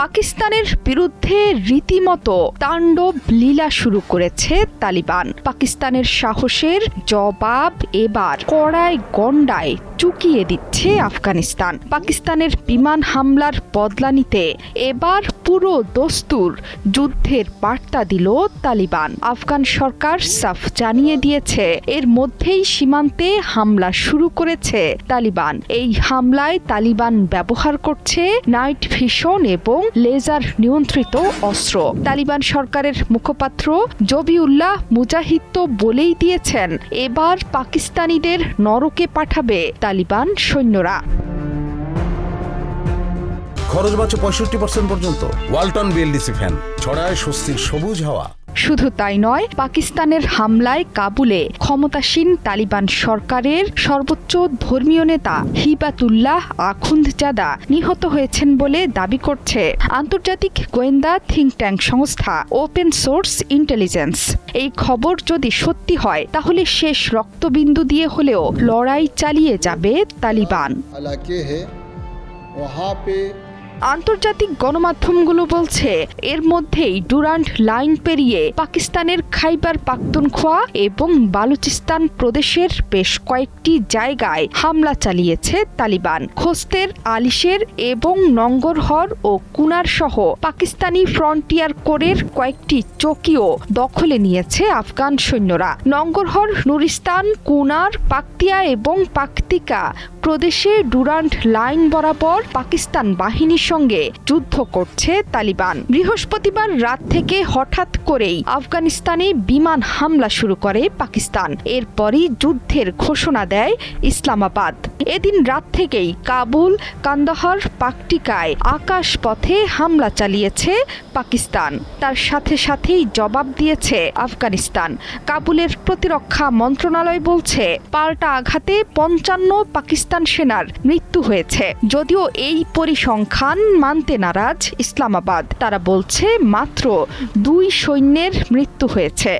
পাকিস্তানের বিরুদ্ধে রীতিমতো তাণ্ডব লীলা শুরু করেছে তালিবান। পাকিস্তানের সাহসের জবাব এবার কড়ায় গণ্ডায় চুকিয়ে দিচ্ছে আফগানিস্তান। পাকিস্তানের বিমান হামলার বদলা নিতে এবার পুরো দস্তুর যুদ্ধের বার্তা দিল তালিবান। আফগান সরকার সাফ জানিয়ে দিয়েছে এর মধ্যেই সীমান্তে হামলা শুরু করেছে তালিবান। এই হামলায় তালিবান ব্যবহার করছে নাইট ভিশন এবং লেজার নিয়ন্ত্রিত অস্ত্র। তালিবান সরকারের মুখপাত্র জবিউল্লাহ মুজাহিদ তো বলেই দিয়েছেন এবার পাকিস্তানিদের নরকে পাঠাবে তালিবান সৈন্যরা। খরচ বাঁচে 65% পর্যন্ত। ওয়ালটন বিএলডিসি ফ্যান ছড়ায় স্বস্তির সবুজ হাওয়া। শুধু তাই নয়, পাকিস্তানের হামলায় কাবুলে ক্ষমতাসীন তালিবান সরকারের সর্বোচ্চ ধর্মীয় নেতা হিবাতুল্লাহ আখুন্দজাদা নিহত হয়েছেন বলে দাবি করছে আন্তর্জাতিক গোয়েন্দা থিঙ্ক ট্যাঙ্ক সংস্থা ওপেন সোর্স ইন্টেলিজেন্স। এই খবর যদি সত্যি হয় তাহলে শেষ রক্তবিন্দু দিয়ে হলেও লড়াই চালিয়ে যাবে তালিবান। আন্তর্জাতিক গণমাধ্যমগুলো বলছে এর মধ্যেই ডুরান্ড লাইন পেরিয়ে পাকিস্তানের খাইবার পাখতুনখোয়া এবং বালুচিস্তান প্রদেশের বেশ কয়েকটি জায়গায় হামলা চালিয়েছে তালিবান। খোস্তের, আলিশের এবং নঙ্গরহর ও কুনার সহ পাকিস্তানি ফ্রন্টিয়ার কোরের কয়েকটি চৌকিও দখলে নিয়েছে আফগান সৈন্যরা। নঙ্গরহর, নুরিস্তান, কুনার, পাকতিয়া এবং পাকতিকা প্রদেশে ডুরান্ড লাইন বরাবর পাকিস্তান বাহিনীর সঙ্গে যুদ্ধ করছে তালিবান। বৃহস্পতিবার রাত থেকে হঠাৎ করেই আফগানিস্তানে বিমান হামলা শুরু করে পাকিস্তান। এরপরই যুদ্ধের ঘোষণা দেয় ইসলামাবাদ। এদিন রাত থেকেই কাবুল, কান্দাহার, পাকটিকায় আকাশপথে হামলা চালিয়েছে পাকিস্তান। তার সাথে সাথেই জবাব দিয়েছে আফগানিস্তান। কাবুলের প্রতিরক্ষা মন্ত্রণালয় বলছে পাল্টা আঘাতে 55 পাকিস্তান সেনার মৃত্যু হয়েছে। যদিও এই পরিসংখ্যান মানতে নারাজ ইসলামাবাদ। তারা বলছে মাত্র 2 সৈন্যের মৃত্যু হয়েছে।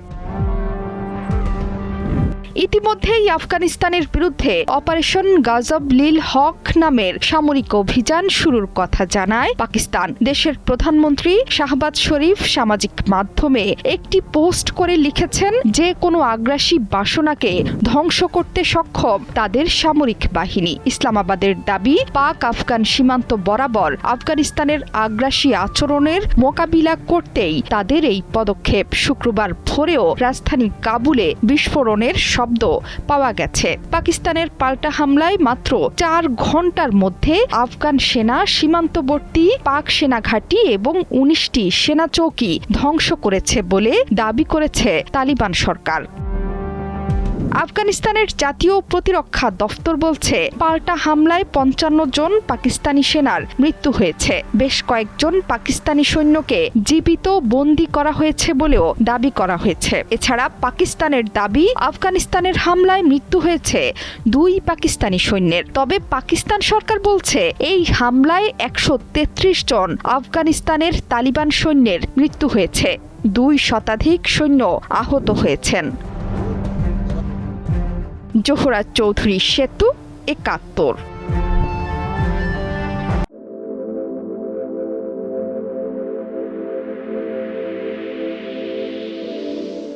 ইতিমধ্যেই আফগানিস্তানের বিরুদ্ধে অপারেশন গাজব লিল হক নামের সামরিক অভিযান শুরুর কথা জানায় পাকিস্তান। দেশের প্রধানমন্ত্রী শাহবাজ শরীফ সামাজিক মাধ্যমে একটি পোস্ট করে লিখেছেন যে কোনো আগ্রাসী বাসনাকে ধ্বংস করতে সক্ষম তাদের সামরিক বাহিনী। ইসলামাবাদের দাবি পাক আফগান সীমান্ত বরাবর আফগানিস্তানের আগ্রাসী আচরণের মোকাবিলা করতেই তাদের এই পদক্ষেপ। শুক্রবার ভোরেও রাজধানী কাবুলে বিস্ফোরণের শব্দ পাওয়া গেছে। পাকিস্তানের পাল্টা হামলায় মাত্র 4 ঘন্টার মধ্যে আফগান সেনা সীমান্তবর্তী পাক সেনা ঘাঁটি এবং 19টি সেনা চৌকি ধ্বংস করেছে বলে দাবি করেছে তালিবান সরকার। আফগানিস্তানের জাতীয় প্রতিরক্ষা দফতর বলছে পাল্টা হামলায় 55 জন পাকিস্তানি সেনার মৃত্যু হয়েছে। বেশ কয়েকজন পাকিস্তানি সৈন্যকে জীবিত বন্দী করা হয়েছে বলেও দাবি করা হয়েছে। এছাড়া পাকিস্তানের দাবি আফগানিস্তানের হামলায় মৃত্যু হয়েছে 2 পাকিস্তানি সৈন্যের। তবে পাকিস্তান সরকার বলছে এই হামলায় 133 জন আফগানিস্তানের তালিবান সৈন্যের মৃত্যু হয়েছে। 2 শতাধিক সৈন্য আহত হয়েছেন। জোহরা চৌধুরী, সেতু 71।